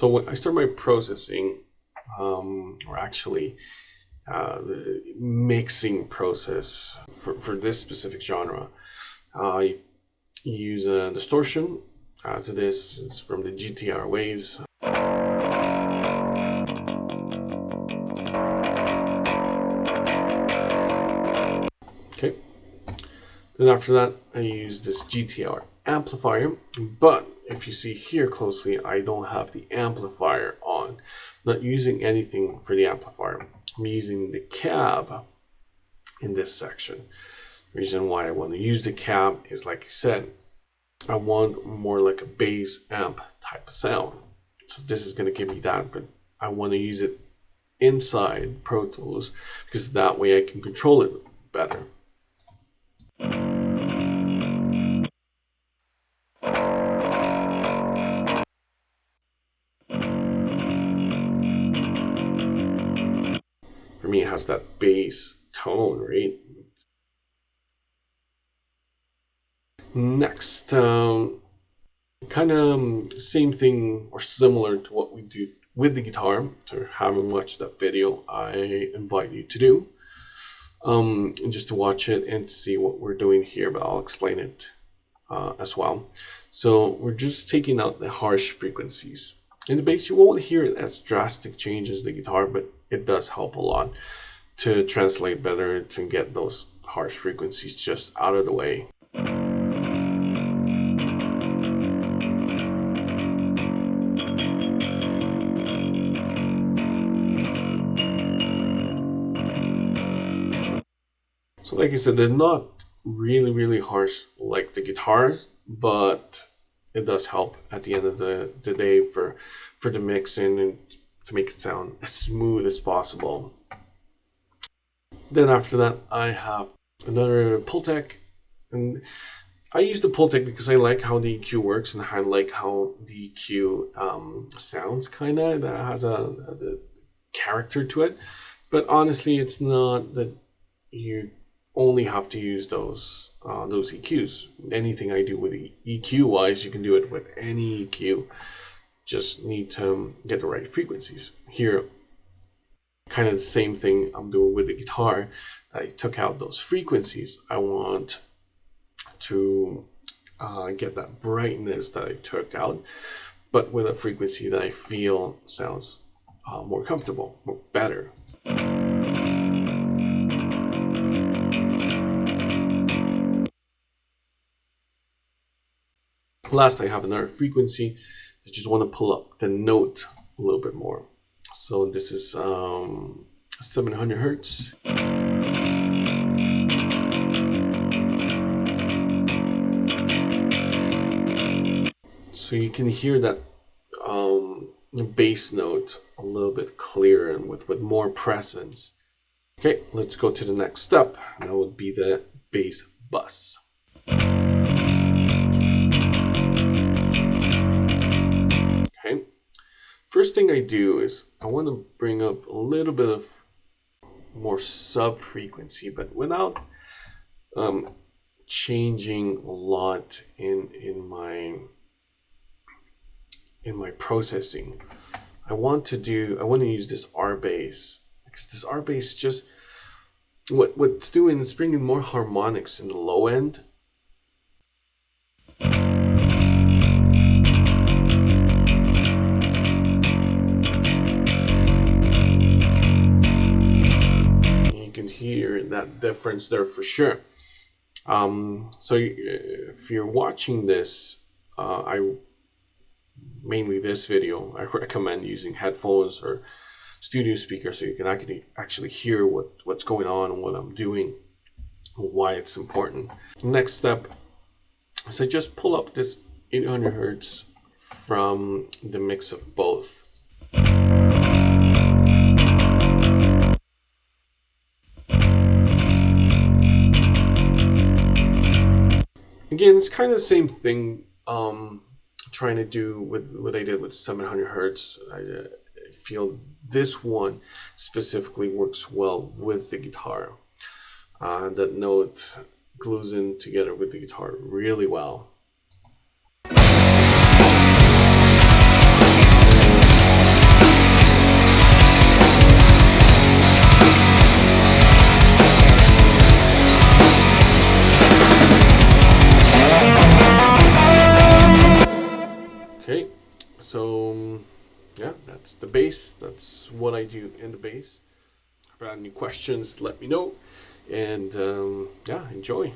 So when I start my processing, or actually mixing process for this specific genre, I use a distortion, as it is. It's from the GTR waves. Okay. And after that, I use this GTR amplifier. But if you see here closely, I don't have the amplifier on. I'm not using anything for the amplifier. I'm using the cab in this section. The reason why I want to use the cab is, like I said, I want more like a bass amp type of sound. So this is going to give me that, but I want to use it inside Pro Tools because that way I can control it better. For me, it has that bass tone, right? Next, kind of same thing or similar to what we do with the guitar. So if you haven't watched that video, I invite you to do, and just to watch it and see what we're doing here, but I'll explain it as well. So we're just taking out the harsh frequencies. In the bass, you won't hear it as drastic changes as the guitar, but it does help a lot to translate better, to get those harsh frequencies just out of the way. So like I said, they're not really harsh like the guitars, but it does help at the end of the day for the mixing and to make it sound as smooth as possible. Then after that, I have another Pultec, and I use the Pultec because I like how the EQ works and I like how the EQ sounds, kind of. That has a character to it. But honestly, it's not that you only have to use those EQs. Anything I do with EQ wise, you can do it with any EQ. Just need to get the right frequencies. Here, kind of the same thing I'm doing with the guitar. I took out those frequencies. I want to get that brightness that I took out, but with a frequency that I feel sounds more comfortable, more better. Last, I have another frequency. I just want to pull up the note a little bit more. So this is 700 hertz. So you can hear that bass note a little bit clearer and with more presence. Okay, let's go to the next step. That would be the bass bus. Okay, first thing I do is I want to bring up a little bit of more sub frequency, but without changing a lot in my processing. I want to use this R bass because this R bass just what's doing is bringing more harmonics in the low end. You can hear that difference there for sure. So if you're watching this, mainly this video, I recommend using headphones or studio speakers so you can actually hear what's going on and what I'm doing, why it's important. Next step is I just pull up this 800 hertz from the mix of both. Again, it's kind of the same thing trying to do with what I did with 700 hertz. I feel this one specifically works well with the guitar. That note glues in together with the guitar really well. Okay, so yeah, that's the bass. That's what I do in the bass. If you have any questions, let me know. And yeah, enjoy.